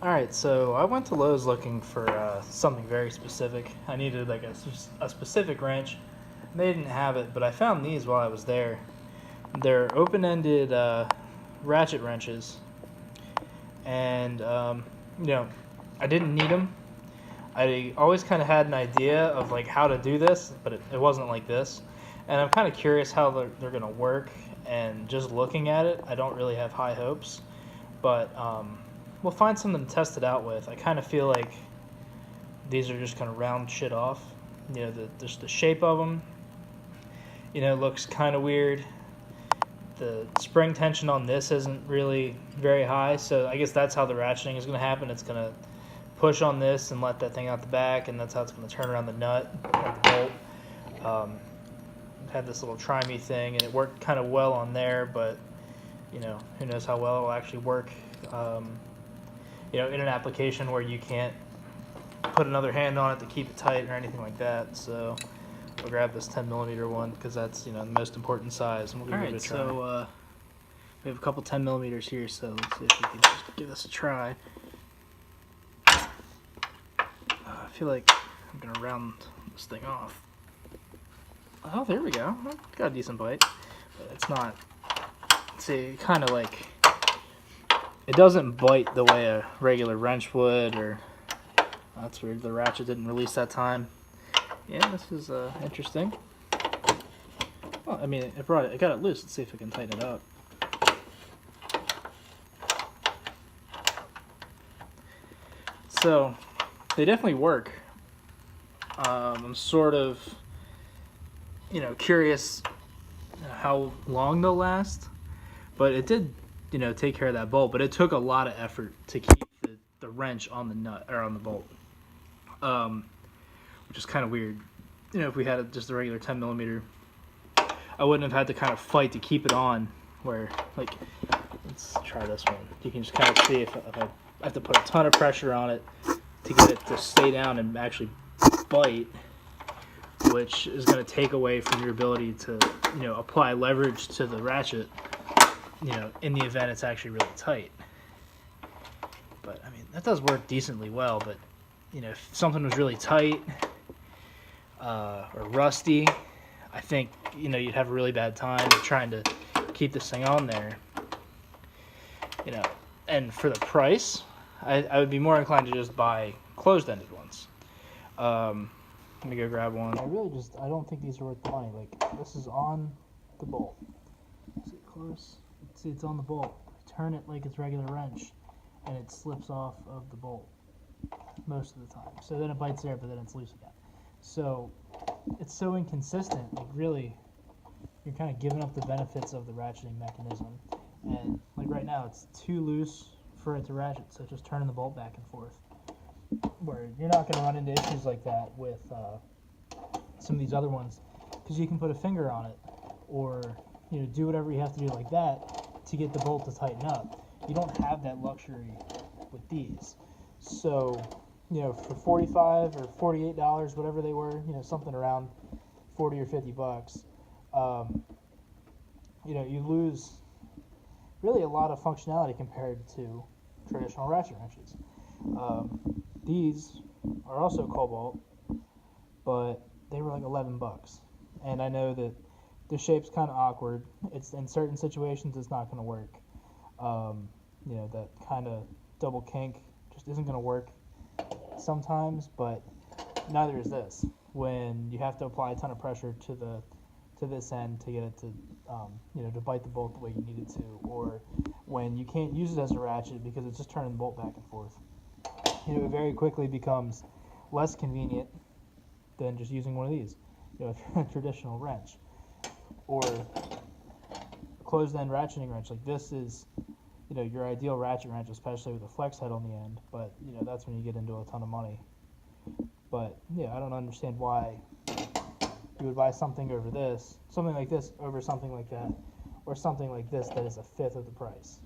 Alright, so I went to Lowe's looking for something very specific. I needed like a specific wrench. They didn't have it, but I found these while I was there. They're open-ended ratchet wrenches, and I didn't need them. I always kind of had an idea of like how to do this, but it wasn't like this. And I'm kind of curious how they're going to work, and just looking at it, I don't really have high hopes. But we'll find something to test it out with. I kind of feel like these are just going to round shit off. Just the shape of them, looks kind of weird. The spring tension on this isn't really very high, so I guess that's how the ratcheting is going to happen. It's going to push on this and let that thing out the back, and that's how it's going to turn around the nut or the bolt. Had this little try-me thing, and it worked kind of well on there, but who knows how well it will actually work in an application where you can't put another hand on it to keep it tight or anything like that. So we'll grab this 10mm one because that's the most important size, and we'll give it a try. So we have a couple 10mm here, so let's see if we can just give this a try. I feel like I'm gonna round this thing off. Oh, there we go. Got a decent bite, but it's not. See, kind of like it doesn't bite the way a regular wrench would, or that's weird. The ratchet didn't release that time. Yeah, this is interesting. Well, I mean, I got it loose. Let's see if I can tighten it up. So they definitely work. I'm sort of curious how long they'll last, but it did take care of that bolt, but it took a lot of effort to keep the wrench on the nut or on the bolt, which is kind of weird. If we had just a regular 10mm, I wouldn't have had to kind of fight to keep it on, where like, let's try this one. You can just kind of see if I have to put a ton of pressure on it to get it to stay down and actually bite, which is going to take away from your ability to apply leverage to the ratchet in the event it's actually really tight. But I mean, that does work decently well, but if something was really tight or rusty, I think you'd have a really bad time trying to keep this thing on there. And for the price, I would be more inclined to just buy closed-ended ones. Let me go grab one. I don't think these are worth the money. Like, this is on the bolt. See it close? See, it's on the bolt. Turn it like it's regular wrench, and it slips off of the bolt most of the time. So then it bites there, but then it's loose again. So it's so inconsistent. Like, really, you're kind of giving up the benefits of the ratcheting mechanism. And like right now, it's too loose for it to ratchet, so just turning the bolt back and forth. Where you're not going to run into issues like that with some of these other ones, because you can put a finger on it, or do whatever you have to do like that to get the bolt to tighten up. You don't have that luxury with these. So for $45 or $48, whatever they were, something around 40 or 50 bucks, you lose really a lot of functionality compared to traditional ratchet wrenches. These are also Kobalt, but they were like 11 bucks. And I know that the shape's kind of awkward. It's in certain situations it's not going to work. That kind of double kink just isn't going to work sometimes, but neither is this. When you have to apply a ton of pressure to this end to get it to to bite the bolt the way you need it to, or when you can't use it as a ratchet because it's just turning the bolt back and forth. It very quickly becomes less convenient than just using one of these, a traditional wrench, or a closed-end ratcheting wrench. Like, this is, your ideal ratchet wrench, especially with a flex head on the end. But that's when you get into a ton of money. But I don't understand why you would buy something like this over something like that, or something like this that is a fifth of the price.